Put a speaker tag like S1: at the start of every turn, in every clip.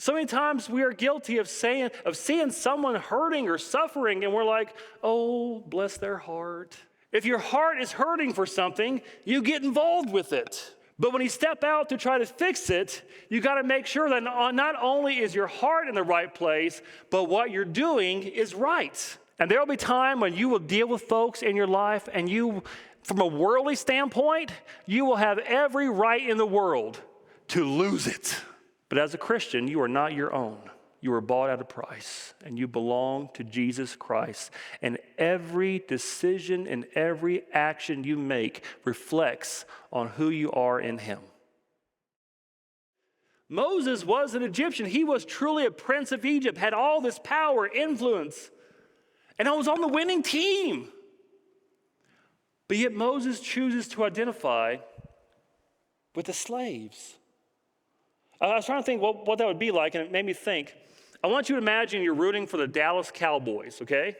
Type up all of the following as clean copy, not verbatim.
S1: So many times we are guilty of seeing someone hurting or suffering, and we're like, oh, bless their heart. If your heart is hurting for something, you get involved with it. But when you step out to try to fix it, you got to make sure that not only is your heart in the right place, but what you're doing is right. And there will be time when you will deal with folks in your life, and you, from a worldly standpoint, you will have every right in the world to lose it. But as a Christian, you are not your own. You were bought at a price, and you belong to Jesus Christ. And every decision and every action you make reflects on who you are in him. Moses was an Egyptian. He was truly a prince of Egypt, had all this power, influence, and I was on the winning team. But yet Moses chooses to identify with the slaves. I was trying to think what that would be like, and it made me think. I want you to imagine you're rooting for the Dallas Cowboys, okay?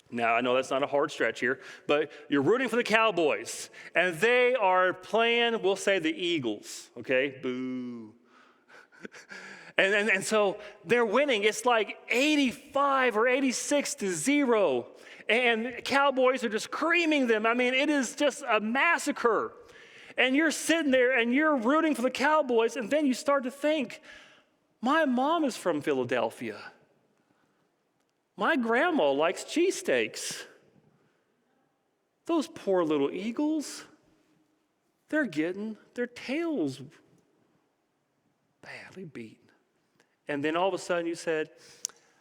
S1: Now, I know that's not a hard stretch here, but you're rooting for the Cowboys, and they are playing, we'll say, the Eagles, okay? Boo. And so they're winning. It's like 85 or 86-0, and Cowboys are just creaming them. I mean, it is just a massacre. And you're sitting there and you're rooting for the Cowboys, and then you start to think, my mom is from Philadelphia. My grandma likes cheesesteaks. Those poor little Eagles, they're getting their tails badly beaten. And then all of a sudden you said,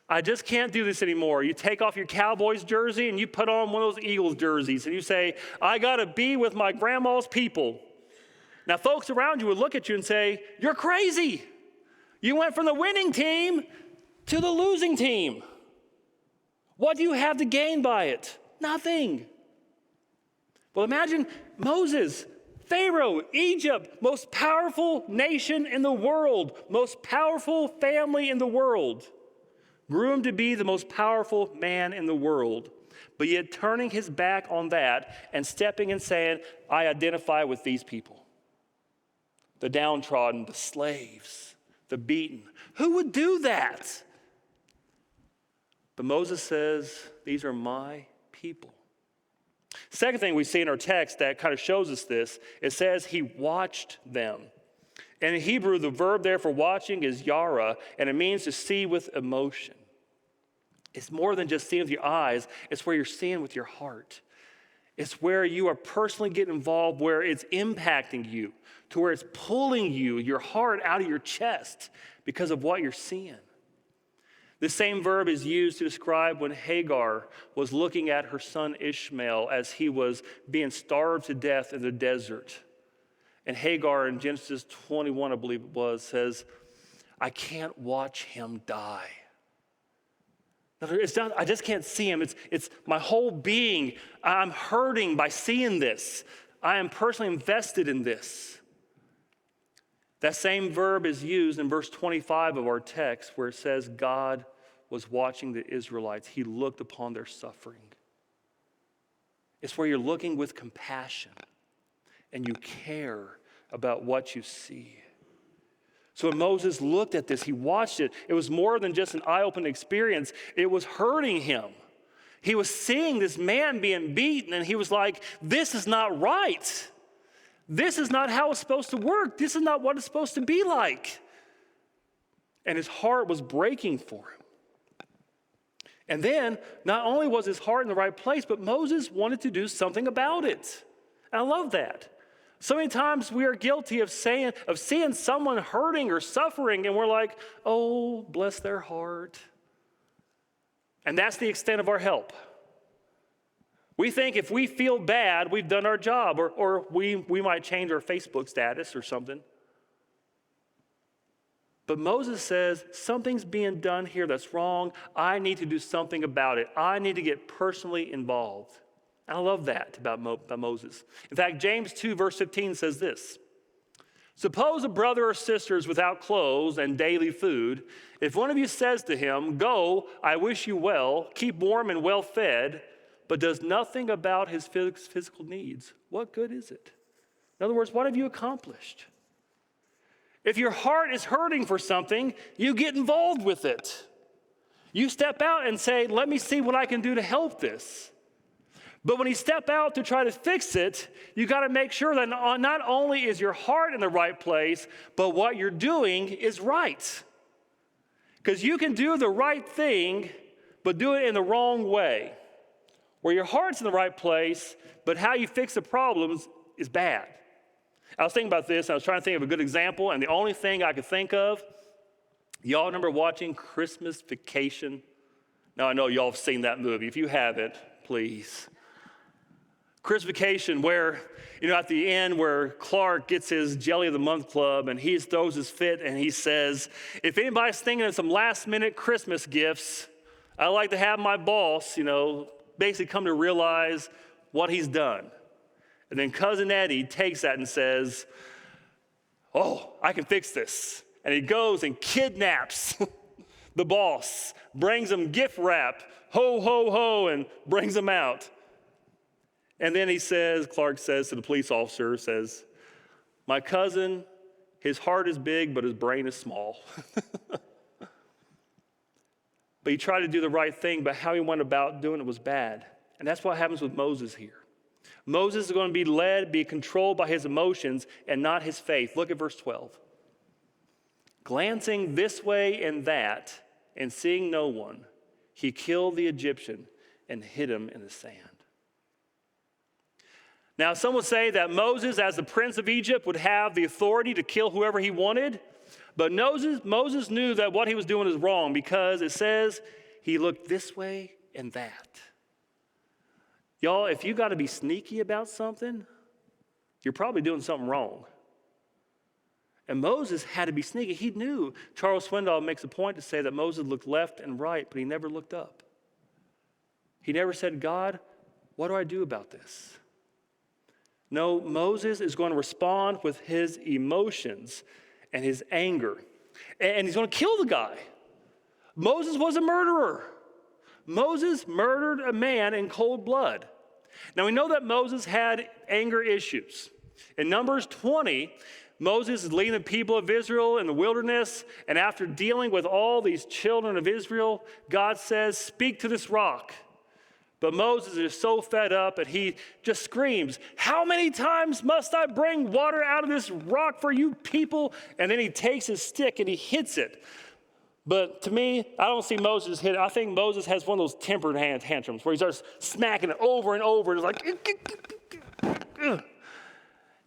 S1: I just can't do this anymore. You take off your Cowboys jersey and you put on one of those Eagles jerseys and you say, I got to be with my grandma's people. Now, folks around you would look at you and say, you're crazy. You went from the winning team to the losing team. What do you have to gain by it? Nothing. Well, imagine Moses, Pharaoh, Egypt, most powerful nation in the world, most powerful family in the world, grew him to be the most powerful man in the world, but yet turning his back on that and stepping and saying, I identify with these people. The downtrodden, the slaves, the beaten. Who would do that? But Moses says, these are my people. Second thing we see in our text that kind of shows us this, it says he watched them. And in Hebrew, the verb there for watching is yara, and it means to see with emotion. It's more than just seeing with your eyes, it's where you're seeing with your heart. It's where you are personally getting involved, where it's impacting you, to where it's pulling you, your heart out of your chest because of what you're seeing. The same verb is used to describe when Hagar was looking at her son Ishmael as he was being starved to death in the desert. And Hagar in Genesis 21, I believe it was, says, I can't watch him die. It's not, I just can't see him. It's my whole being. I'm hurting by seeing this. I am personally invested in this. That same verb is used in verse 25 of our text where it says God was watching the Israelites. He looked upon their suffering. It's where you're looking with compassion and you care about what you see. So when Moses looked at this, he watched it. It was more than just an eye-opening experience. It was hurting him. He was seeing this man being beaten, and he was like, this is not right. This is not how it's supposed to work. This is not what it's supposed to be like. And his heart was breaking for him. And then, not only was his heart in the right place, but Moses wanted to do something about it. And I love that. So many times we are guilty of seeing someone hurting or suffering, and we're like, oh, bless their heart. And that's the extent of our help. We think if we feel bad, we've done our job, or we might change our Facebook status or something. But Moses says, something's being done here that's wrong. I need to do something about it. I need to get personally involved. I love that about Moses. In fact, James 2, verse 15 says this. Suppose a brother or sister is without clothes and daily food. If one of you says to him, go, I wish you well, keep warm and well fed, but does nothing about his physical needs, what good is it? In other words, what have you accomplished? If your heart is hurting for something, you get involved with it. You step out and say, let me see what I can do to help this. But when you step out to try to fix it, you got to make sure that not only is your heart in the right place, but what you're doing is right. Because you can do the right thing, but do it in the wrong way. Where your heart's in the right place, but how you fix the problems is bad. I was thinking about this, and I was trying to think of a good example, and the only thing I could think of, y'all remember watching Christmas Vacation? Now, I know y'all have seen that movie. If you haven't, please. Christmas Vacation, where, at the end where Clark gets his Jelly of the Month club, and he throws his fit, and he says, if anybody's thinking of some last-minute Christmas gifts, I'd like to have my boss, basically come to realize what he's done. And then Cousin Eddie takes that and says, oh, I can fix this. And he goes and kidnaps the boss, brings him gift wrap, ho, ho, ho, and brings him out. And then Clark says to the police officer, my cousin, his heart is big, but his brain is small. But he tried to do the right thing, but how he went about doing it was bad. And that's what happens with Moses here. Moses is going to be controlled by his emotions and not his faith. Look at verse 12. Glancing this way and that, and seeing no one, he killed the Egyptian and hid him in the sand. Now, some would say that Moses, as the prince of Egypt, would have the authority to kill whoever he wanted. But Moses knew that what he was doing is wrong, because it says he looked this way and that. Y'all, if you got to be sneaky about something, you're probably doing something wrong. And Moses had to be sneaky. He knew. Charles Swindoll makes a point to say that Moses looked left and right, but he never looked up. He never said, God, what do I do about this? No, Moses is going to respond with his emotions and his anger. And he's going to kill the guy. Moses was a murderer. Moses murdered a man in cold blood. Now, we know that Moses had anger issues. In Numbers 20, Moses is leading the people of Israel in the wilderness, and after dealing with all these children of Israel, God says, speak to this rock. But Moses is so fed up that he just screams, how many times must I bring water out of this rock for you people? And then he takes his stick and he hits it. But to me, I don't see Moses hit it. I think Moses has one of those tempered tantrums where he starts smacking it over and over. And it's like,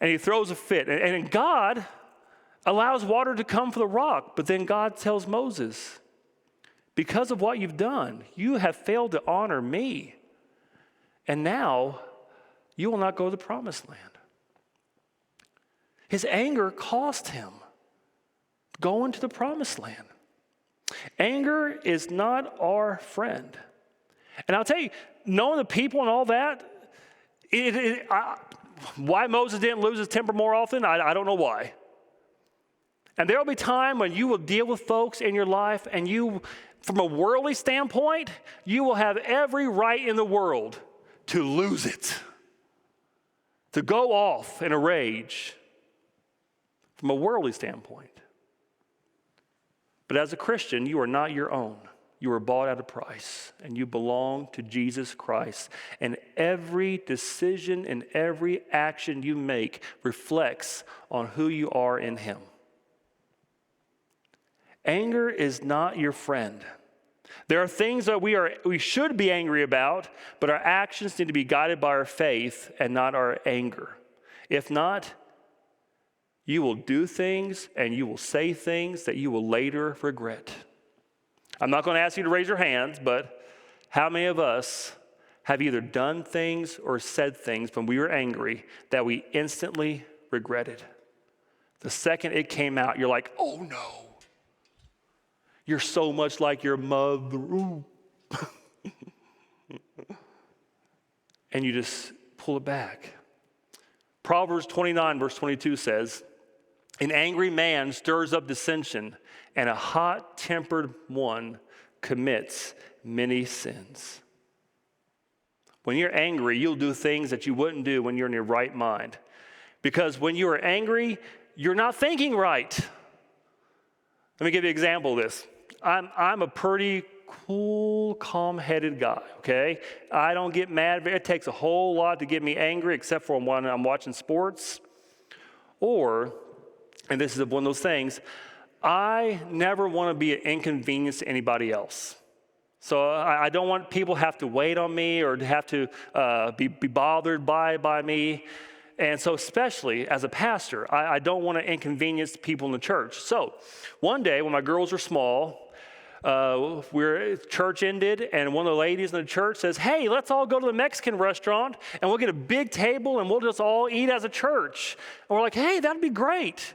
S1: and he throws a fit. And God allows water to come from the rock. But then God tells Moses, because of what you've done, you have failed to honor me. And now you will not go to the promised land. His anger cost him going to the promised land. Anger is not our friend. And I'll tell you, knowing the people and all that, why Moses didn't lose his temper more often, I don't know why. And there will be time when you will deal with folks in your life, and you, from a worldly standpoint, you will have every right in the world to lose it, to go off in a rage from a worldly standpoint. But as a Christian, you are not your own. You are bought at a price, and you belong to Jesus Christ. And every decision and every action you make reflects on who you are in Him. Anger is not your friend. There are things that we should be angry about, but our actions need to be guided by our faith and not our anger. If not, you will do things and you will say things that you will later regret. I'm not going to ask you to raise your hands, but how many of us have either done things or said things when we were angry that we instantly regretted? The second it came out, you're like, oh no. You're so much like your mother. And you just pull it back. Proverbs 29, verse 22 says, an angry man stirs up dissension, and a hot-tempered one commits many sins. When you're angry, you'll do things that you wouldn't do when you're in your right mind. Because when you are angry, you're not thinking right. Let me give you an example of this. I'm a pretty cool, calm-headed guy, okay? I don't get mad. It takes a whole lot to get me angry, except for when I'm watching sports. Or, and this is one of those things, I never want to be an inconvenience to anybody else. So I don't want people to have to wait on me or to have to be bothered by me. And so especially as a pastor, I don't want to inconvenience people in the church. So one day when my girls were small, church ended, and one of the ladies in the church says, hey, let's all go to the Mexican restaurant, and we'll get a big table, and we'll just all eat as a church. And we're like, hey, that'd be great.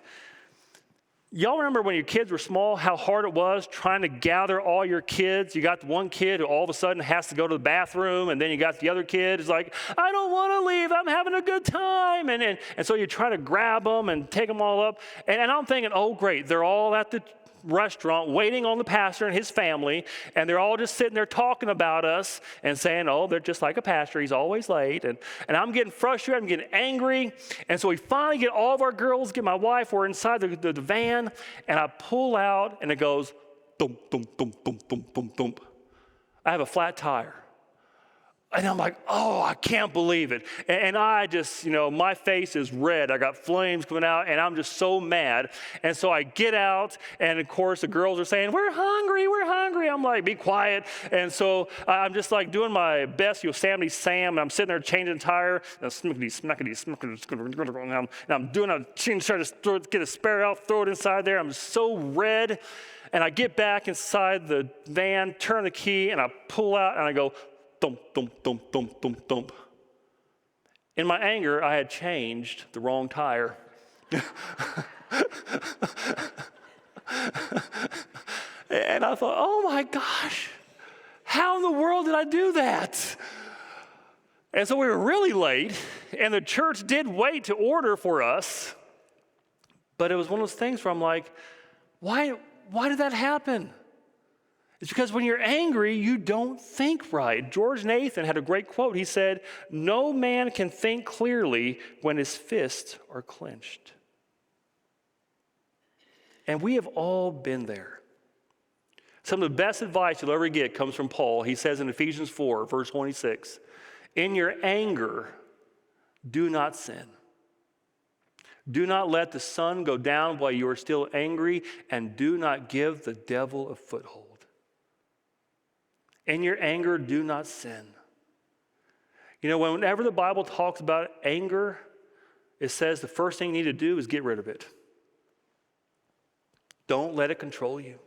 S1: Y'all remember when your kids were small, how hard it was trying to gather all your kids? You got one kid who all of a sudden has to go to the bathroom, and then you got the other kid who's like, I don't want to leave, I'm having a good time. And so you try to grab them and take them all up. And I'm thinking, oh, great, they're all at the restaurant waiting on the pastor and his family, and they're all just sitting there talking about us and saying, oh, they're just like a pastor, he's always late. And I'm getting frustrated, I'm getting angry. And so we finally get all of our girls, get my wife, we're inside the van, and I pull out, and it goes, thump, thump, thump, thump, thump, thump, thump. I have a flat tire. And I'm like, oh, I can't believe it. And I just, my face is red. I got flames coming out, and I'm just so mad. And so I get out, and of course, the girls are saying, we're hungry, we're hungry. I'm like, be quiet. And so I'm just like doing my best, Yosemite Sam, and I'm sitting there changing the tire, and I'm doing a change, trying to get a spare out, throw it inside there. I'm so red. And I get back inside the van, turn the key, and I pull out, and I go, thump, thump, thump, thump, thump, thump. In my anger, I had changed the wrong tire. And I thought, oh my gosh, how in the world did I do that? And so we were really late, and the church did wait to order for us, but it was one of those things where I'm like, why did that happen? It's because when you're angry, you don't think right. George Nathan had a great quote. He said, no man can think clearly when his fists are clenched. And we have all been there. Some of the best advice you'll ever get comes from Paul. He says in Ephesians 4, verse 26, in your anger, do not sin. Do not let the sun go down while you are still angry, and do not give the devil a foothold. In your anger, do not sin. Whenever the Bible talks about anger, it says the first thing you need to do is get rid of it. Don't let it control you.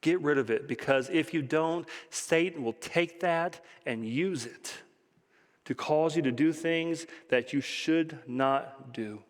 S1: Get rid of it, because if you don't, Satan will take that and use it to cause you to do things that you should not do.